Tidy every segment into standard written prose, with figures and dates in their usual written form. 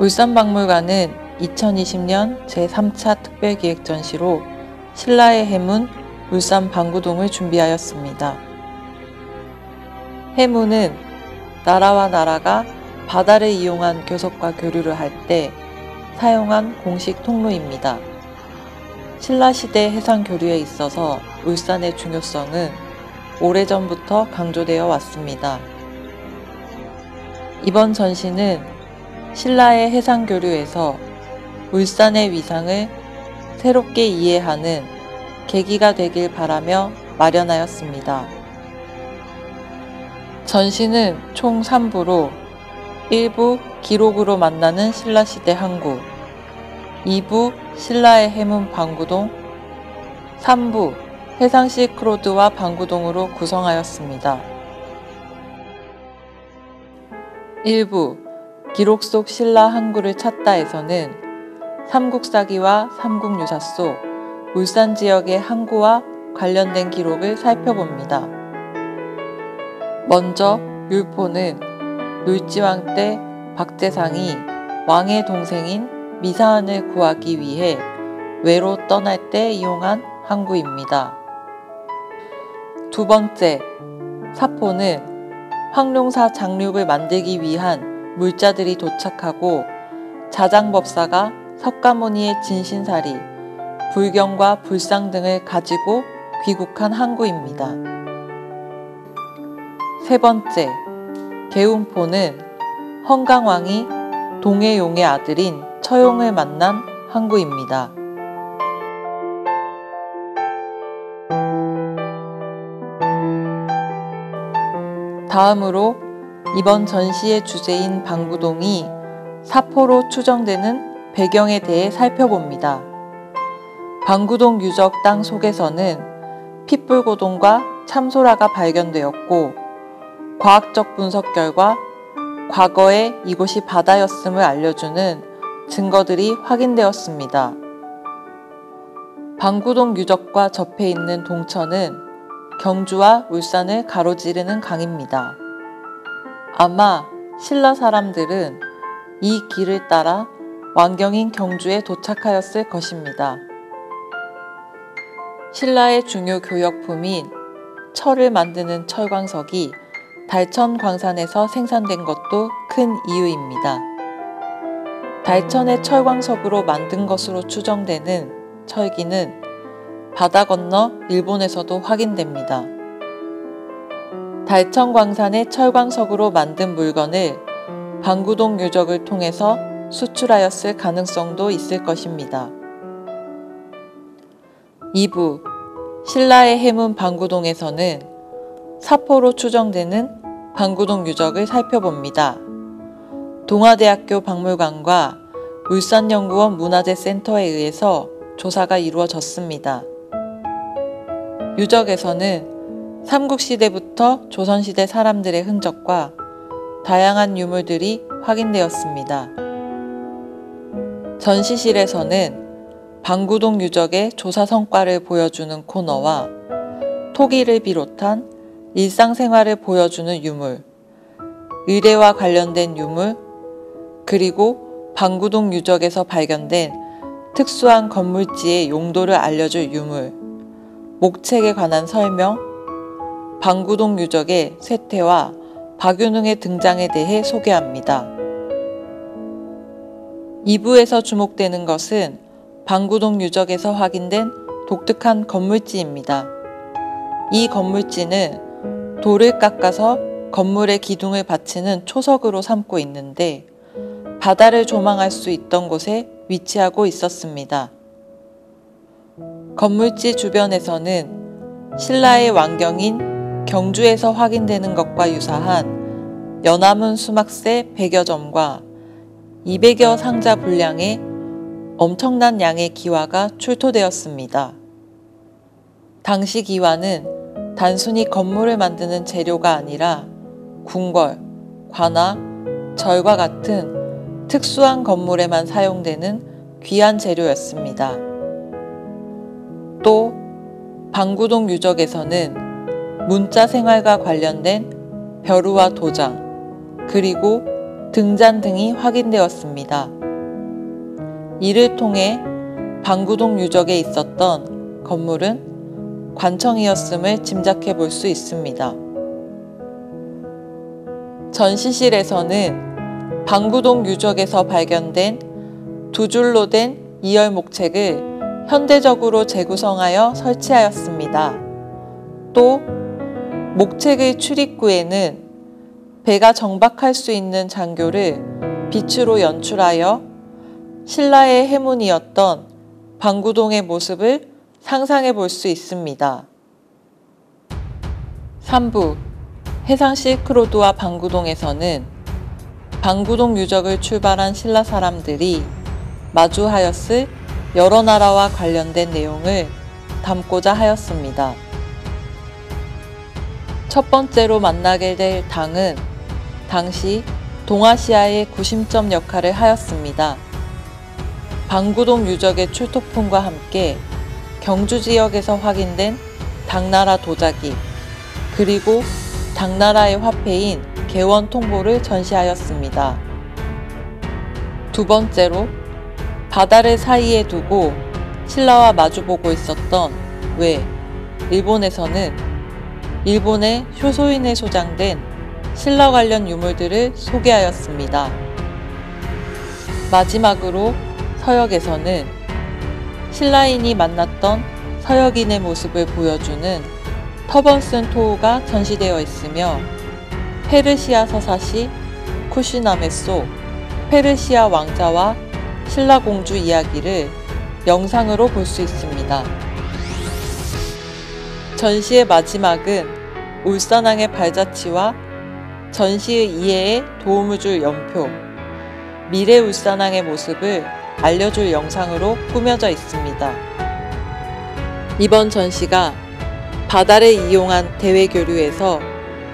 울산박물관은 2020년 제3차 특별기획전시로 신라의 해문 울산 방구동을 준비하였습니다. 해문은 나라와 나라가 바다를 이용한 교섭과 교류를 할 때 사용한 공식 통로입니다. 신라시대 해상교류에 있어서 울산의 중요성은 오래전부터 강조되어 왔습니다. 이번 전시는 신라의 해상교류에서 울산의 위상을 새롭게 이해하는 계기가 되길 바라며 마련하였습니다. 전시는 총 3부로 1부 기록으로 만나는 신라시대 항구, 2부 신라의 해문 방구동, 3부 해상 실크로드와 방구동으로 구성하였습니다. 1부 기록 속 신라 항구를 찾다에서는 삼국사기와 삼국유사 속 울산 지역의 항구와 관련된 기록을 살펴봅니다. 먼저 율포는 놀지왕 때 박재상이 왕의 동생인 미사안을 구하기 위해 외로 떠날 때 이용한 항구입니다. 두 번째, 사포는 황룡사 장륙을 만들기 위한 물자들이 도착하고 자장법사가 석가모니의 진신사리, 불경과 불상 등을 가지고 귀국한 항구입니다. 세 번째, 계운포는 헌강왕이 동해용의 아들인 처용을 만난 항구입니다. 다음으로 이번 전시의 주제인 방구동이 사포로 추정되는 배경에 대해 살펴봅니다. 방구동 유적 땅 속에서는 핏불고동과 참소라가 발견되었고 과학적 분석 결과 과거에 이곳이 바다였음을 알려주는 증거들이 확인되었습니다. 방구동 유적과 접해 있는 동천은 경주와 울산을 가로지르는 강입니다. 아마 신라 사람들은 이 길을 따라 왕경인 경주에 도착하였을 것입니다. 신라의 중요 교역품인 철을 만드는 철광석이 달천 광산에서 생산된 것도 큰 이유입니다. 달천의 철광석으로 만든 것으로 추정되는 철기는 바다 건너 일본에서도 확인됩니다. 달천 광산의 철광석으로 만든 물건을 방구동 유적을 통해서 수출하였을 가능성도 있을 것입니다. 2부 신라의 해문 방구동에서는 사포로 추정되는 방구동 유적을 살펴봅니다. 동아대학교 박물관과 울산연구원 문화재센터에 의해서 조사가 이루어졌습니다. 유적에서는 삼국시대부터 조선시대 사람들의 흔적과 다양한 유물들이 확인되었습니다. 전시실에서는 방구동 유적의 조사 성과를 보여주는 코너와 토기를 비롯한 일상생활을 보여주는 유물, 의뢰와 관련된 유물, 그리고 방구동 유적에서 발견된 특수한 건물지의 용도를 알려줄 유물, 목책에 관한 설명, 방구동 유적의 쇠퇴와 박윤흥의 등장에 대해 소개합니다. 2부에서 주목되는 것은 방구동 유적에서 확인된 독특한 건물지입니다. 이 건물지는 돌을 깎아서 건물의 기둥을 받치는 초석으로 삼고 있는데 바다를 조망할 수 있던 곳에 위치하고 있었습니다. 건물지 주변에서는 신라의 왕경인 경주에서 확인되는 것과 유사한 연화문 수막새 100여 점과 200여 상자 분량의 엄청난 양의 기와가 출토되었습니다. 당시 기와는 단순히 건물을 만드는 재료가 아니라 궁궐, 관아, 절과 같은 특수한 건물에만 사용되는 귀한 재료였습니다. 또 방구동 유적에서는 문자 생활과 관련된 벼루와 도장, 그리고 등잔 등이 확인되었습니다. 이를 통해 방구동 유적에 있었던 건물은 관청이었음을 짐작해 볼 수 있습니다. 전시실에서는 방구동 유적에서 발견된 두 줄로 된 이열 목책을 현대적으로 재구성하여 설치하였습니다. 또 목책의 출입구에는 배가 정박할 수 있는 장교를 빛으로 연출하여 신라의 해문이었던 방구동의 모습을 상상해 볼 수 있습니다. 3부 해상 실크로드와 방구동에서는 방구동 유적을 출발한 신라 사람들이 마주하였을 여러 나라와 관련된 내용을 담고자 하였습니다. 첫 번째로 만나게 될 당은 당시 동아시아의 구심점 역할을 하였습니다. 방구동 유적의 출토품과 함께 경주 지역에서 확인된 당나라 도자기 그리고 당나라의 화폐인 개원 통보를 전시하였습니다. 두 번째로 바다를 사이에 두고 신라와 마주보고 있었던 외 일본에서는 일본의 효소인에 소장된 신라 관련 유물들을 소개하였습니다. 마지막으로 서역에서는 신라인이 만났던 서역인의 모습을 보여주는 터번슨 토우가 전시되어 있으며 페르시아 서사시 쿠시나메소 페르시아 왕자와 신라 공주 이야기를 영상으로 볼 수 있습니다. 전시의 마지막은 울산항의 발자취와 전시의 이해에 도움을 줄 연표, 미래 울산항의 모습을 알려줄 영상으로 꾸며져 있습니다. 이번 전시가 바다를 이용한 대외교류에서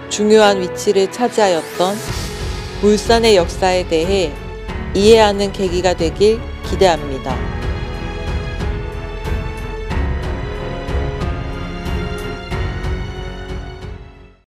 중요한 위치를 차지하였던 울산의 역사에 대해 이해하는 계기가 되길 기대합니다.